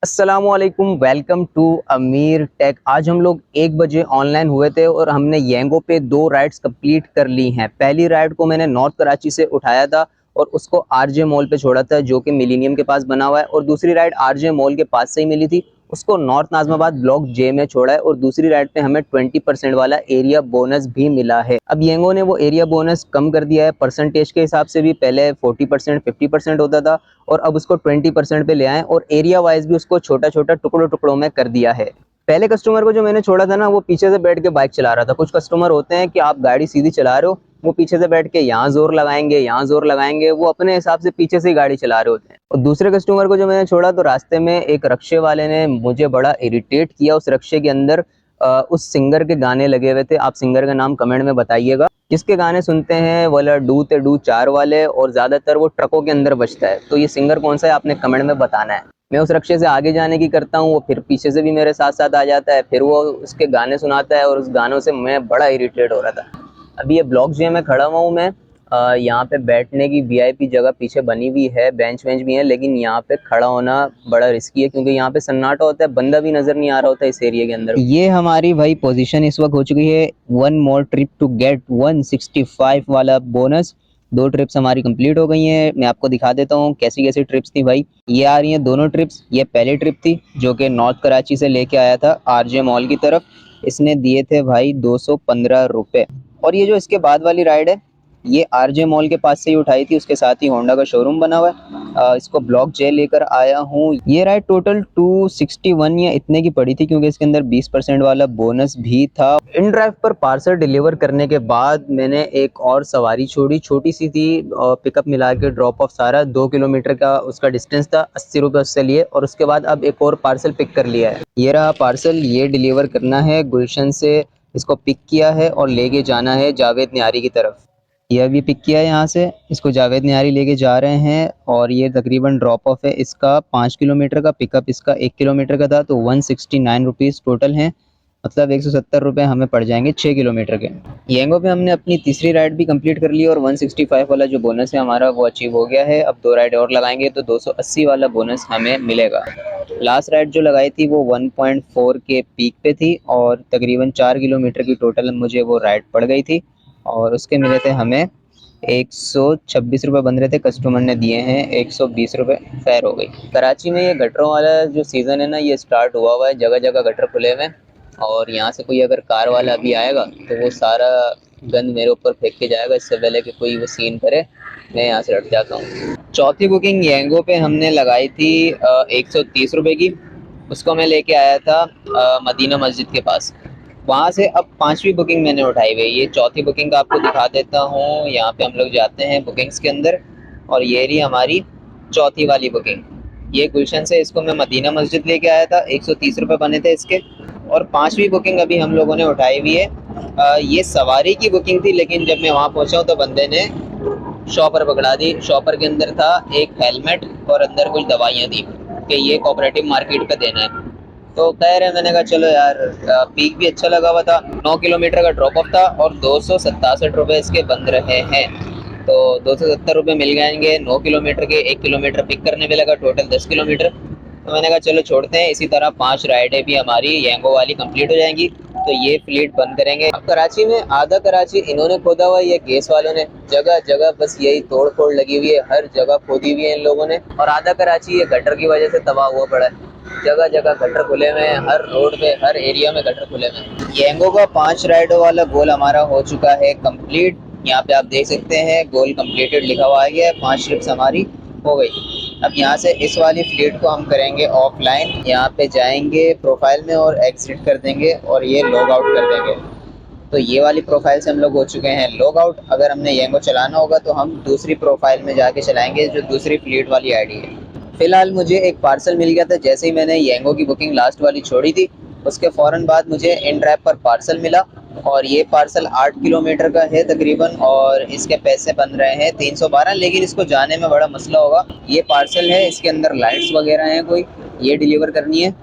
अस्सलामुअलैकुम, welcome to अमीर take. आज हम लोग 1 बजे ऑनलाइन हुए थे और हमने येंगो पे 2 राइड्स कंप्लीट कर ली हैं। पहली राइड को मैंने नॉर्थ कराची से उठाया था और उसको आरजे मॉल पे छोड़ा था जो कि मिलीनियम के पास बना हुआ है, और दूसरी राइड आरजे मॉल के पास से ही मिली थी, उसको नॉर्थ नाजमाबाद ब्लॉक जे में छोड़ा है। और दूसरी राइड पे हमें 20% वाला एरिया बोनस भी मिला है। अब येंगो ने वो एरिया बोनस कम कर दिया है परसेंटेज के हिसाब से भी। पहले 40% 50% होता था और अब उसको 20% पे ले आए, और एरिया वाइज भी उसको छोटा छोटा टुकड़ों टुकड़ों में कर दिया है। पहले कस्टमर को जो मैंने छोड़ा था ना, वो पीछे से बैठ के बाइक चला रहा था। कुछ कस्टमर होते हैं कि आप गाड़ी सीधी चला रहे हो, वो पीछे से बैठ के यहाँ जोर लगाएंगे, यहाँ जोर लगाएंगे, वो अपने हिसाब से पीछे से ही गाड़ी चला रहे होते हैं। और दूसरे कस्टमर को जो मैंने छोड़ा, तो रास्ते में एक रक्शे वाले ने मुझे बड़ा इरिटेट किया। उस रक्शे के अंदर उस सिंगर के गाने लगे हुए थे। आप सिंगर का नाम कमेंट में बताइएगा। जिसके गाने सुनते हैं वाला डू ते डू चार वाले, और ज्यादातर वो ट्रकों के अंदर बजता है। तो ये सिंगर कौन सा है आपने कमेंट में बताना है। मैं उस रक्शे से आगे जाने की करता हूँ, वो फिर पीछे से भी मेरे साथ साथ आ जाता है, फिर वो उसके गाने सुनाता है, और उस गानों से मैं बड़ा इरिटेट हो रहा था। अभी ये ब्लॉक जे में खड़ा हुआ हूँ मैं। यहाँ पे बैठने की वीआईपी जगह पीछे बनी हुई है, बेंच वेंच भी है, लेकिन यहाँ पे खड़ा होना बड़ा रिस्की है क्योंकि यहाँ पे सन्नाटा होता है, बंदा भी नजर नहीं आ रहा होता इस एरिया के अंदर। ये हमारी भाई पोजीशन इस वक्त हो चुकी है। 1 मोर ट्रिप टू गेट 165 वाला बोनस। 2 ट्रिप्स हमारी कंप्लीट हो गई हैं। मैं आपको दिखा देता हूँ कैसी कैसी ट्रिप्स थी भाई। ये आ रही हैं दोनों ट्रिप्स। ये पहली ट्रिप थी जो कि नॉर्थ कराची से लेके आया था आरजे मॉल की तरफ। इसने दिए थे भाई 215 रुपए। और ये जो इसके बाद वाली राइड है, ये आरजे मॉल के पास से ही उठाई थी, उसके साथ ही होंडा का शोरूम बना हुआ है। इसको ब्लॉक जे लेकर आया हूँ। ये राइड टोटल 261 या इतने की पड़ी थी क्योंकि इसके अंदर 20% वाला बोनस भी था। इन ड्राइव पर पार्सल डिलीवर करने के बाद मैंने एक और सवारी छोड़ी, छोटी सी थी। पिकअप मिला के ड्रॉप ऑफ सारा 2 किलोमीटर का उसका डिस्टेंस था। 80 रुपये उससे लिए, और उसके बाद अब एक और पार्सल पिक कर लिया है। ये रहा पार्सल, ये डिलीवर करना है गुलशन से। इसको पिक किया है और लेके जाना है जावेद न्यारी की तरफ। ये अभी पिक किया है यहाँ से, इसको जावेद न्यारी लेके जा रहे हैं। और ये तकरीबन ड्रॉप ऑफ है इसका 5 किलोमीटर का, पिकअप इसका 1 किलोमीटर का था। तो 169 रुपीज़ टोटल हैं, मतलब 170 रुपये हमें पड़ जाएंगे 6 किलोमीटर के। येंगो पे हमने अपनी तीसरी राइड भी कंप्लीट कर ली और 165 वाला जो बोनस है हमारा वो अचीव हो गया है। अब 2 राइड और लगाएंगे तो 280 वाला बोनस हमें मिलेगा। लास्ट राइड जो लगाई थी वो 1.4 के पीक पे थी, और तकरीबन 4 किलोमीटर की टोटल मुझे वो राइड पड़ गई थी। और उसके मिले थे हमें 126 रुपये बन रहे थे, कस्टमर ने दिए हैं 120 रुपये, फेयर हो गई। कराची में ये गटरों वाला जो सीज़न है ना, ये स्टार्ट हुआ हुआ है। जगह जगह गटर खुले हुए हैं, और यहाँ से कोई अगर कार वाला अभी आएगा तो वो सारा गंद मेरे ऊपर फेंक के जाएगा। इससे पहले कि कोई वो सीन करे, मैं यहाँ से हट जाता हूँ। चौथी बुकिंग येंगो पे हमने लगाई थी 130 रुपये की। उसको मैं लेके आया था मदीना मस्जिद के पास। वहाँ से अब पांचवी बुकिंग मैंने उठाई हुई है। ये चौथी बुकिंग आपको दिखा देता हूँ। यहाँ पे हम लोग जाते हैं बुकिंग्स के अंदर, और ये रही हमारी चौथी वाली बुकिंग। ये गुलशन से इसको मैं मदीना मस्जिद लेके आया था, 130 रुपये बने थे इसके। और पांचवी बुकिंग अभी हम लोगों ने उठाई हुई है। ये सवारी की बुकिंग थी, लेकिन जब मैं वहाँ पहुँचा हूँ तो बंदे ने शॉपर पकड़ा दी। शॉपर के अंदर था एक हेलमेट और अंदर कुछ दवाइयाँ थी कि ये कोऑपरेटिव मार्केट का देना है। तो खैर है, मैंने कहा चलो यार। पीक भी अच्छा लगा हुआ था, 9 किलोमीटर का ड्रॉप ऑफ था, और 267 रुपये इसके बन रहे हैं। तो 270 रुपये मिल जाएंगे 9 किलोमीटर के। 1 किलोमीटर पिक करने में लगा, टोटल 10 किलोमीटर। तो मैंने कहा चलो छोड़ते हैं। इसी तरह 5 राइडें भी हमारी येंगो वाली कंप्लीट हो जाएंगी, तो ये फ्लीट बंद करेंगे। अब कराची में आधा कराची इन्होंने खोदा हुआ है, ये गैस वालों ने। जगह जगह बस यही तोड़ फोड़ लगी हुई है, हर जगह खोदी हुई है इन लोगों ने। और आधा कराची ये गटर की वजह से तबाह हुआ पड़ा है। जगह जगह गटर खुले हुए हैं, हर रोड पे हर एरिया में गटर खुले हुए हैं। येंगो का 5 राइडों वाला गोल हमारा हो चुका है कंप्लीट। यहाँ पे आप देख सकते हैं गोल कंप्लीटेड लिखा हुआ आ गया है। 5 ट्रिप्स हमारी हो गई। अब यहाँ से इस वाली फ्लीट को हम करेंगे ऑफलाइन। यहाँ पे जाएंगे प्रोफाइल में और एग्जिट कर देंगे, और ये लॉग आउट कर देंगे। तो ये वाली प्रोफाइल से हम लोग हो चुके हैं लॉग आउट। अगर हमने येंगो चलाना होगा तो हम दूसरी प्रोफाइल में जाके चलाएंगे, जो दूसरी फ्लीट वाली आईडी है। फिलहाल मुझे एक पार्सल मिल गया था जैसे ही मैंने येंगो की बुकिंग लास्ट वाली छोड़ी थी। उसके फ़ौरन बाद मुझे इन ड्राइव पर पार्सल मिला, और ये पार्सल 8 किलोमीटर का है तकरीबन, और इसके पैसे बन रहे हैं 312। लेकिन इसको जाने में बड़ा मसला होगा। ये पार्सल है, इसके अंदर लाइट्स वगैरह हैं कोई, ये डिलीवर करनी है।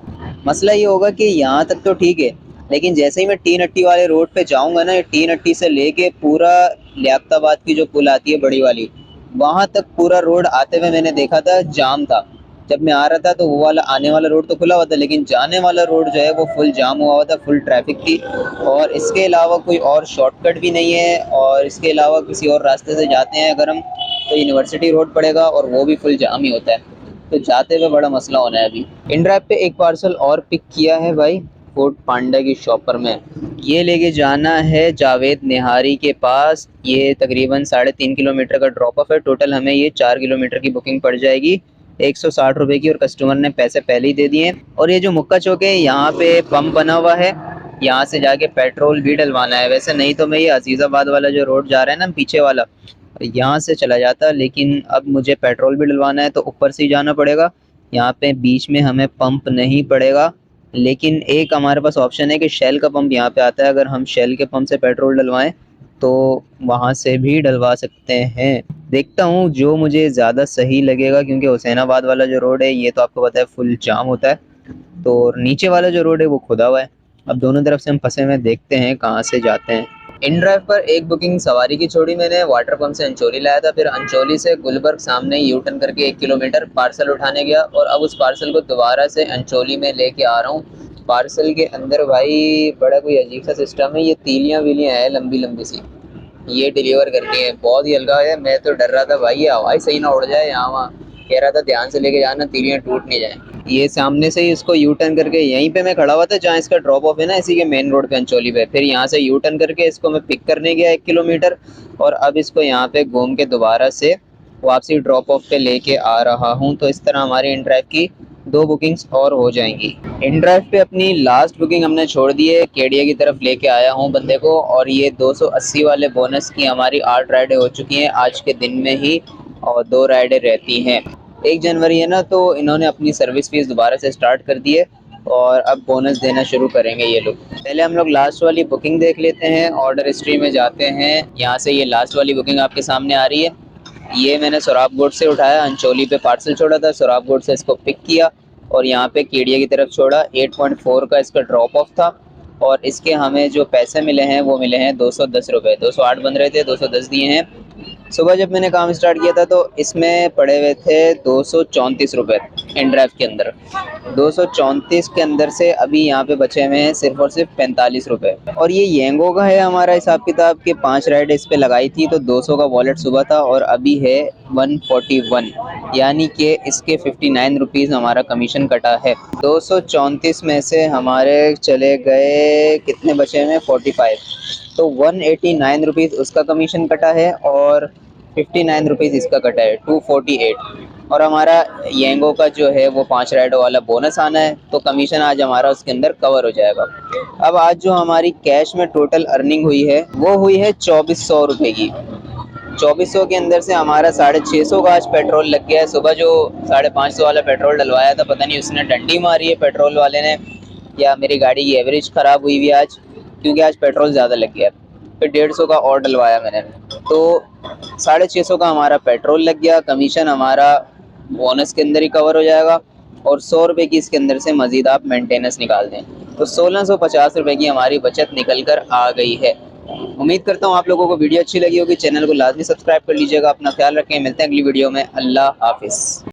मसला ये होगा कि यहाँ तक तो ठीक है, लेकिन जैसे ही मैं टीन अट्टी वाले रोड पे जाऊँगा ना, टीन अट्टी से लेके पूरा लियाकताबाद की जो पुल आती है बड़ी वाली, वहाँ तक पूरा रोड आते हुए मैंने देखा था जाम था। जब मैं आ रहा था तो वो वाला आने वाला रोड तो खुला हुआ था, लेकिन जाने वाला रोड जो है वो फुल जाम हुआ था, फुल ट्रैफिक थी। और इसके अलावा कोई और शॉर्टकट भी नहीं है, और इसके अलावा किसी और रास्ते से जाते हैं अगर हम तो यूनिवर्सिटी रोड पड़ेगा और वो भी फुल जाम ही होता है, तो जाते हुए बड़ा मसला होना है अभी। InDrive पे एक पार्सल और पिक किया है भाई, फूड पांडा की शॉपर में। ये लेके जाना है जावेद निहारी के पास। ये तकरीबन 3.5 किलोमीटर का ड्रॉप ऑफ है। टोटल हमें ये 4 किलोमीटर की बुकिंग पड़ जाएगी 160 रुपए की, और कस्टमर ने पैसे पहले ही दे दिए हैं। और ये जो मुक्का चौक है यहाँ पे पंप बना हुआ है, यहाँ से जाके पेट्रोल भी डलवाना है। वैसे नहीं तो मैं ये अजीज़ाबाद वाला जो रोड जा रहा है ना पीछे वाला, यहाँ से चला जाता, लेकिन अब मुझे पेट्रोल भी डलवाना है तो ऊपर से ही जाना पड़ेगा। यहाँ पे बीच में हमें पंप नहीं पड़ेगा, लेकिन एक हमारे पास ऑप्शन है कि शेल का पंप यहाँ पे आता है। अगर हम शेल के पंप से पेट्रोल डलवाएं तो वहाँ से भी डलवा सकते हैं। देखता हूँ जो मुझे ज़्यादा सही लगेगा, क्योंकि हुसैनाबाद वाला जो रोड है ये तो आपको पता है फुल जाम होता है, तो नीचे वाला जो रोड है वो खुदा हुआ है। अब दोनों तरफ से हम फंसे हुए, देखते हैं कहाँ से जाते हैं। InDrive पर एक बुकिंग सवारी की छोड़ी मैंने, वाटर पंप से अंचोली लाया था, फिर अंचोली से गुलबर्ग सामने यू टर्न करके 1 किलोमीटर पार्सल उठाने गया, और अब उस पार्सल को दोबारा से अंचोली में लेके आ रहा हूँ। पार्सल के अंदर भाई बड़ा कोई अजीब सा सिस्टम है, ये तीलियां वीलियां है लंबी लंबी सी, ये डिलीवर करनी है। बहुत ही हल्का है, मैं तो डर रहा था भाई ये हवाई सही ना उड़ जाए यहाँ वहाँ, कह रहा था ध्यान से लेके जाना तीलियां टूट नहीं जाए। ये सामने से ही इसको यू टर्न करके, यहीं पे मैं खड़ा हुआ था जहाँ इसका ड्रॉप ऑफ है ना, इसी के मेन रोड पे अंचोली पे, फिर यहाँ से यू टर्न करके इसको मैं पिक करने गया 1 किलोमीटर, और अब इसको यहाँ पे घूम के दोबारा से वापसी ड्रॉप ऑफ पे लेके आ रहा हूँ। तो इस तरह हमारी InDrive की 2 बुकिंग्स और हो जाएंगी। InDrive पे अपनी लास्ट बुकिंग हमने छोड़ दी है, केडिया की तरफ लेके आया हूँ बंदे को, और ये 280 वाले बोनस की हमारी 8 राइडें हो चुकी हैं आज के दिन में ही, और 2 राइडें रहती हैं। 1 जनवरी है ना, तो इन्होंने अपनी सर्विस फीस दोबारा से स्टार्ट कर दी है, और अब बोनस देना शुरू करेंगे ये लोग। पहले हम लोग लास्ट वाली बुकिंग देख लेते हैं, ऑर्डर हिस्ट्री में जाते हैं। यहाँ से ये लास्ट वाली बुकिंग आपके सामने आ रही है। ये मैंने सोराबकोट से उठाया, अंचोली पे पार्सल छोड़ा था, सोराबकोट से इसको पिक किया और यहाँ पे केडिया की तरफ छोड़ा। 8.4 का इसका ड्रॉप ऑफ था, और इसके हमें जो पैसे मिले हैं वो मिले हैं 210 रुपये। 208 बन रहे थे, 210 दिए हैं। सुबह जब मैंने काम स्टार्ट किया था तो इसमें पड़े हुए थे 234 रुपये InDrive के अंदर। 234 के अंदर से अभी यहाँ पे बचे हुए हैं सिर्फ और सिर्फ 45 रुपये। और ये येंगो का है हमारा हिसाब किताब के 5 राइड इस पे लगाई थी, तो 200 का वॉलेट सुबह था, और अभी है 141, यानी कि इसके 59 रुपीज़ हमारा कमीशन कटा है। 234 में से हमारे चले गए कितने बचे हैं 45, तो 189 रुपीज़ उसका कमीशन कटा है, और 59 रुपीज़ इसका कटा है, 248। और हमारा येंगो का जो है वो 5 राइडों वाला बोनस आना है, तो कमीशन आज हमारा उसके अंदर कवर हो जाएगा। अब आज जो हमारी कैश में टोटल अर्निंग हुई है वो हुई है 2400 रुपये की। 2400 के अंदर से हमारा 650 का आज पेट्रोल लग गया है। सुबह जो 550 वाला पेट्रोल डलवाया था, पता नहीं उसने डंडी मारी है पेट्रोल वाले ने, या मेरी गाड़ी की एवरेज ख़राब हुई हुई आज, क्योंकि आज पेट्रोल ज़्यादा लग गया। फिर 150 का और डलवाया मैंने, तो 650 का हमारा पेट्रोल लग गया। कमीशन हमारा बोनस के अंदर ही कवर हो जाएगा, और 100 रुपये की इसके अंदर से मज़ीद आप मेंटेनेंस निकाल दें, तो 1650 रुपये की हमारी बचत निकल कर आ गई है। उम्मीद करता हूँ आप लोगों को वीडियो अच्छी लगी होगी। चैनल को लाजमी सब्सक्राइब कर लीजिएगा। अपना ख्याल रखें, मिलते हैं अगली वीडियो में। अल्लाह हाफिज़।